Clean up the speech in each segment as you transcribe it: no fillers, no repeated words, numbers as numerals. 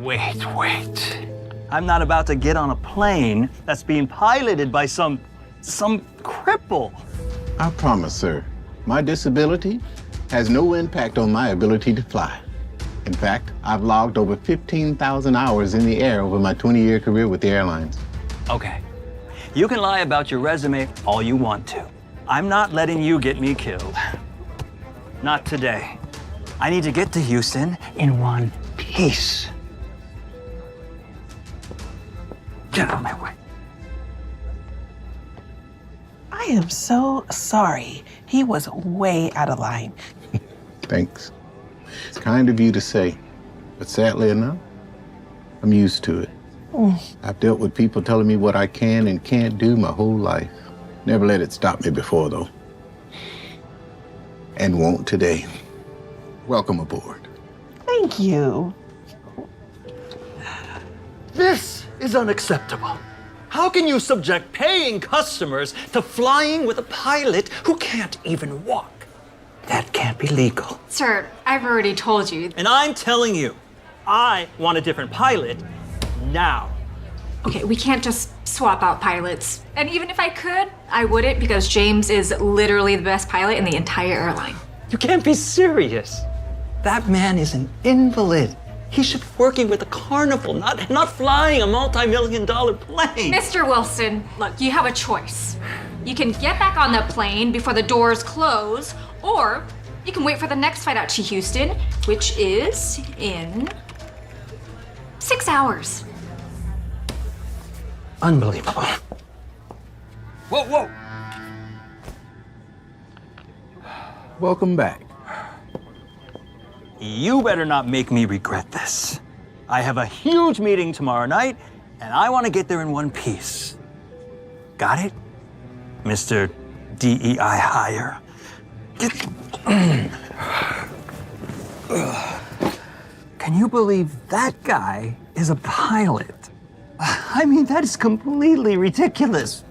Wait. I'm not about to get on a plane that's being piloted by some cripple. I promise, sir, my disability has no impact on my ability to fly. In fact, I've logged over 15,000 hours in the air over my 20-year career with the airlines. Okay. You can lie about your resume all you want to. I'm not letting you get me killed. Not today. I need to get to Houston in one piece. Get out of my way. I am so sorry. He was way out of line. Thanks. It's kind of you to say, but sadly enough, I'm used to it. I've dealt with people telling me what I can and can't do my whole life. Never let it stop me before, though. And won't today. Welcome aboard. Thank you. This is unacceptable. How can you subject paying customers to flying with a pilot who can't even walk? That can't be legal. Sir, I've already told you. And I'm telling you, I want a different pilot now. Okay, we can't just swap out pilots. And even if I could, I wouldn't because James is literally the best pilot in the entire airline. You can't be serious. That man is an invalid. He should be working with a carnival, not flying a multi-million-dollar plane. Mr. Wilson, look, you have a choice. You can get back on the plane before the doors close, or you can wait for the next flight out to Houston, which is in 6 hours. Unbelievable. Whoa. Welcome back. You better not make me regret this. I have a huge meeting tomorrow night, and I want to get there in one piece. Got it? Mr. DEI hire. Can you believe that guy is a pilot? I mean, that is completely ridiculous.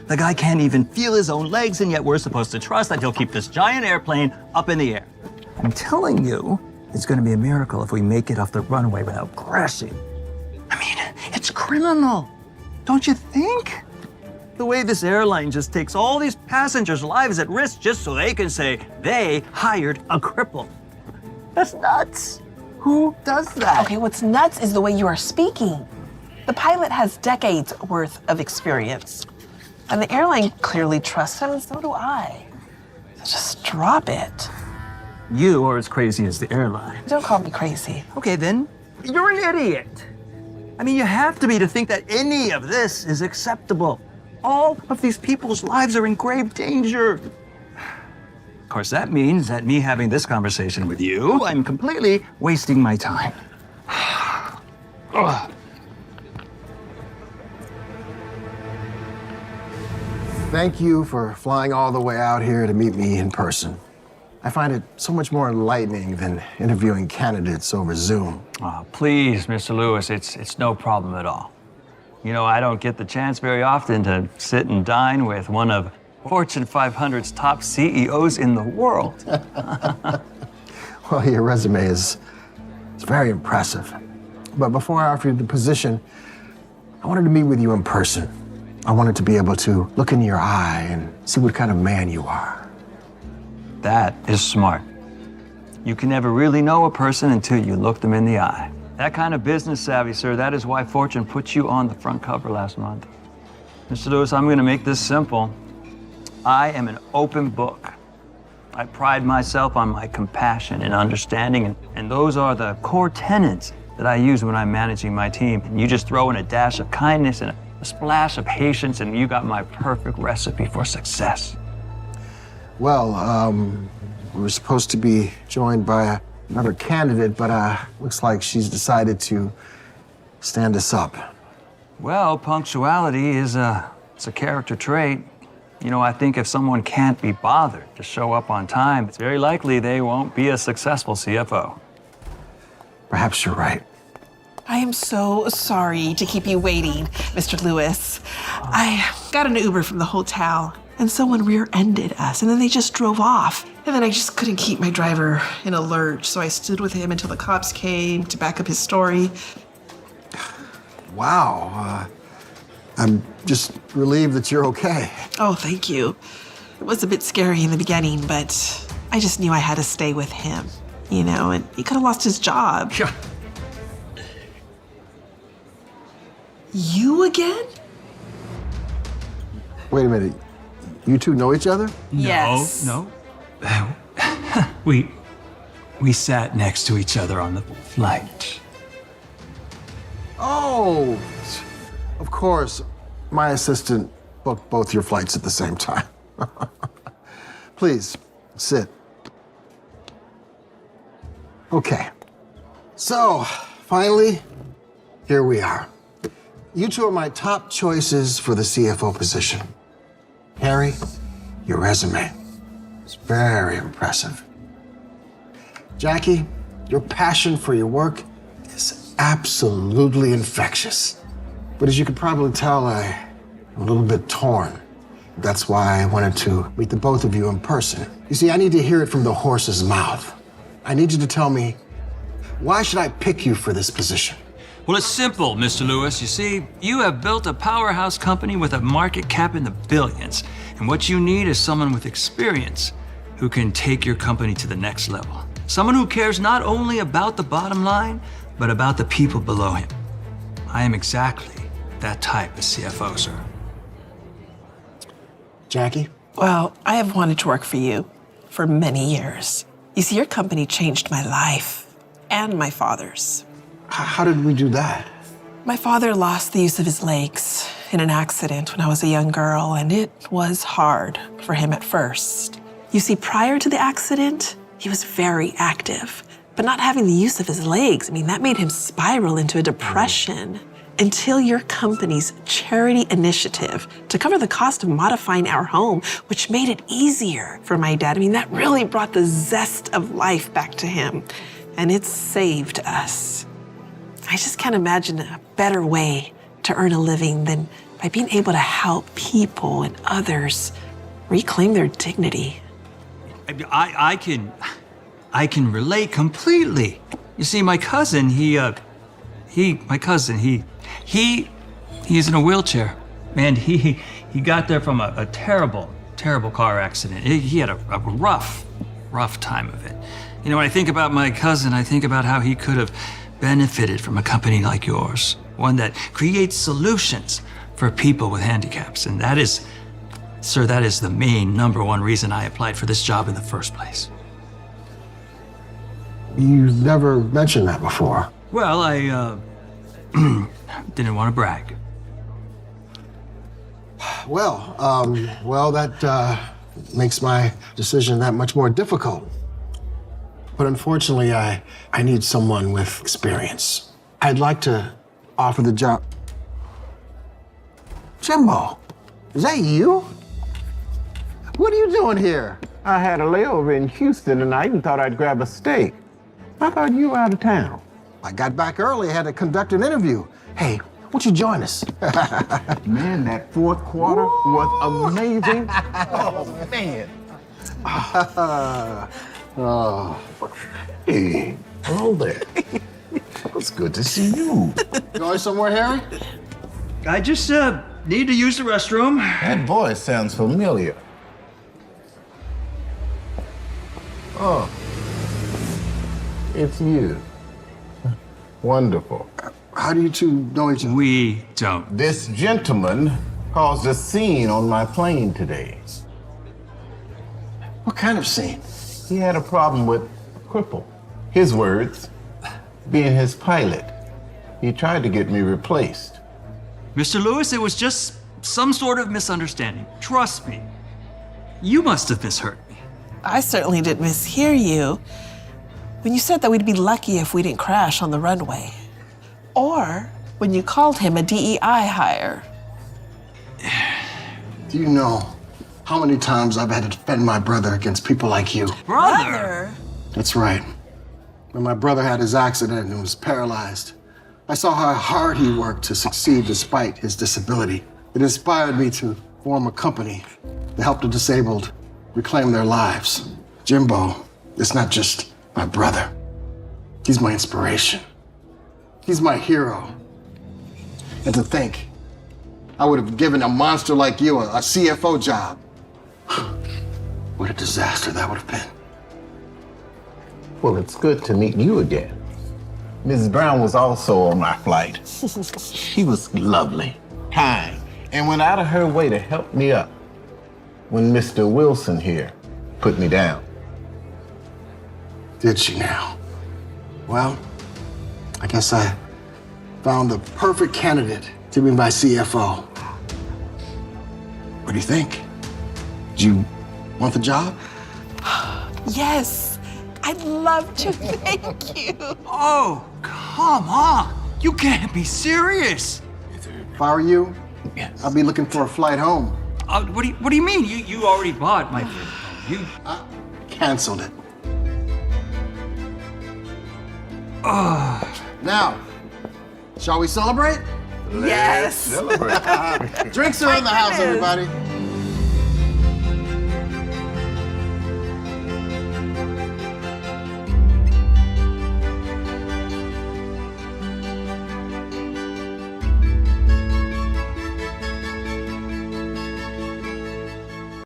The guy can't even feel his own legs, and yet we're supposed to trust that he'll keep this giant airplane up in the air. I'm telling you, it's going to be a miracle if we make it off the runway without crashing. I mean, it's criminal, don't you think? The way this airline just takes all these passengers' lives at risk just so they can say they hired a cripple. That's nuts. Who does that? Okay, what's nuts is the way you are speaking. The pilot has decades worth of experience. And the airline clearly trusts him, and so do I. So just drop it. You are as crazy as the airline. Don't call me crazy. Okay, then, you're an idiot. I mean, you have to be to think that any of this is acceptable. All of these people's lives are in grave danger. Of course, that means that me having this conversation with you, I'm completely wasting my time. Ugh. Thank you for flying all the way out here to meet me in person. I find it so much more enlightening than interviewing candidates over Zoom. Oh, please, Mr. Lewis, it's no problem at all. You know, I don't get the chance very often to sit and dine with one of Fortune 500's top CEOs in the world. Well, your resume is very impressive. But before I offer you the position, I wanted to meet with you in person. I wanted to be able to look in your eye and see what kind of man you are. That is smart. You can never really know a person until you look them in the eye. That kind of business savvy, sir, that is why Fortune put you on the front cover last month. Mr. Lewis, I'm going to make this simple. I am an open book. I pride myself on my compassion and understanding, and those are the core tenets that I use when I'm managing my team. And you just throw in a dash of kindness and a splash of patience, and you got my perfect recipe for success. Well, we were supposed to be joined by another candidate, but looks like she's decided to stand us up. Well, punctuality is it's a character trait. You know, I think if someone can't be bothered to show up on time, it's very likely they won't be a successful CFO. Perhaps you're right. I am so sorry to keep you waiting, Mr. Lewis. I got an Uber from the hotel, and someone rear-ended us, and then they just drove off. And then I just couldn't keep my driver in a lurch, so I stood with him until the cops came to back up his story. Wow. I'm just relieved that you're okay. Oh, thank you. It was a bit scary in the beginning, but I just knew I had to stay with him, you know, and he could have lost his job. Yeah. You again? Wait a minute. You two know each other? Yes. No. We sat next to each other on the flight. Oh, of course. My assistant booked both your flights at the same time. Please, sit. Okay. So, finally, here we are. You two are my top choices for the CFO position. Harry, your resume is very impressive. Jackie, your passion for your work is absolutely infectious. But as you can probably tell, I'm a little bit torn. That's why I wanted to meet the both of you in person. You see, I need to hear it from the horse's mouth. I need you to tell me, why should I pick you for this position? Well, it's simple, Mr. Lewis. You see, you have built a powerhouse company with a market cap in the billions. And what you need is someone with experience who can take your company to the next level. Someone who cares not only about the bottom line, but about the people below him. I am exactly that type of CFO, sir. Jackie? Well, I have wanted to work for you for many years. You see, your company changed my life and my father's. How did we do that? My father lost the use of his legs in an accident when I was a young girl, and it was hard for him at first. You see, prior to the accident, he was very active, but not having the use of his legs, that made him spiral into a depression. Until your company's charity initiative to cover the cost of modifying our home, which made it easier for my dad. That really brought the zest of life back to him, and it saved us. I just can't imagine a better way to earn a living than by being able to help people and others reclaim their dignity. I can relate completely. You see, my cousin, he's in a wheelchair. And he got there from a terrible car accident. He had a rough time of it. You know, when I think about my cousin, I think about how he could have benefited from a company like yours, one that creates solutions for people with handicaps. And that is, sir, that is the main #1 reason I applied for this job in the first place. You've never mentioned that before. Well, I didn't want to brag. Well, that makes my decision that much more difficult. But unfortunately, I need someone with experience. I'd like to offer the job. Jimbo, is that you? What are you doing here? I had a layover in Houston tonight and thought I'd grab a steak. I thought you were out of town. I got back early, had to conduct an interview. Hey, won't you join us? Man, that fourth quarter was amazing. Oh, man. Oh. Hey, hello there. It's good to see you. Going somewhere, Harry? I just need to use the restroom. That voice sounds familiar. Oh, it's you. Wonderful. How do you two know each other? We don't. This gentleman caused a scene on my plane today. What kind of scene? He had a problem with cripple. His words, being his pilot. He tried to get me replaced. Mr. Lewis, it was just some sort of misunderstanding. Trust me. You must have misheard me. I certainly didn't mishear you when you said that we'd be lucky if we didn't crash on the runway. Or when you called him a DEI hire. Do you know how many times I've had to defend my brother against people like you? Brother? That's right. When my brother had his accident and was paralyzed, I saw how hard he worked to succeed despite his disability. It inspired me to form a company to help the disabled reclaim their lives. Jimbo is not just my brother. He's my inspiration. He's my hero. And to think, I would have given a monster like you a CFO job. What a disaster that would have been. Well, it's good to meet you again. Mrs. Brown was also on my flight. She was lovely, kind, and went out of her way to help me up when Mr. Wilson here put me down. Did she now? Well, I guess I found the perfect candidate to be my CFO. What do you think? Do you want the job? Yes, I'd love to. Thank you. Oh, come on. You can't be serious. If I were you, I'd be looking for a flight home. What do you mean? You already bought my you Canceled it. Now, shall we celebrate? Yes. Celebrate. Drinks are in the house, everybody.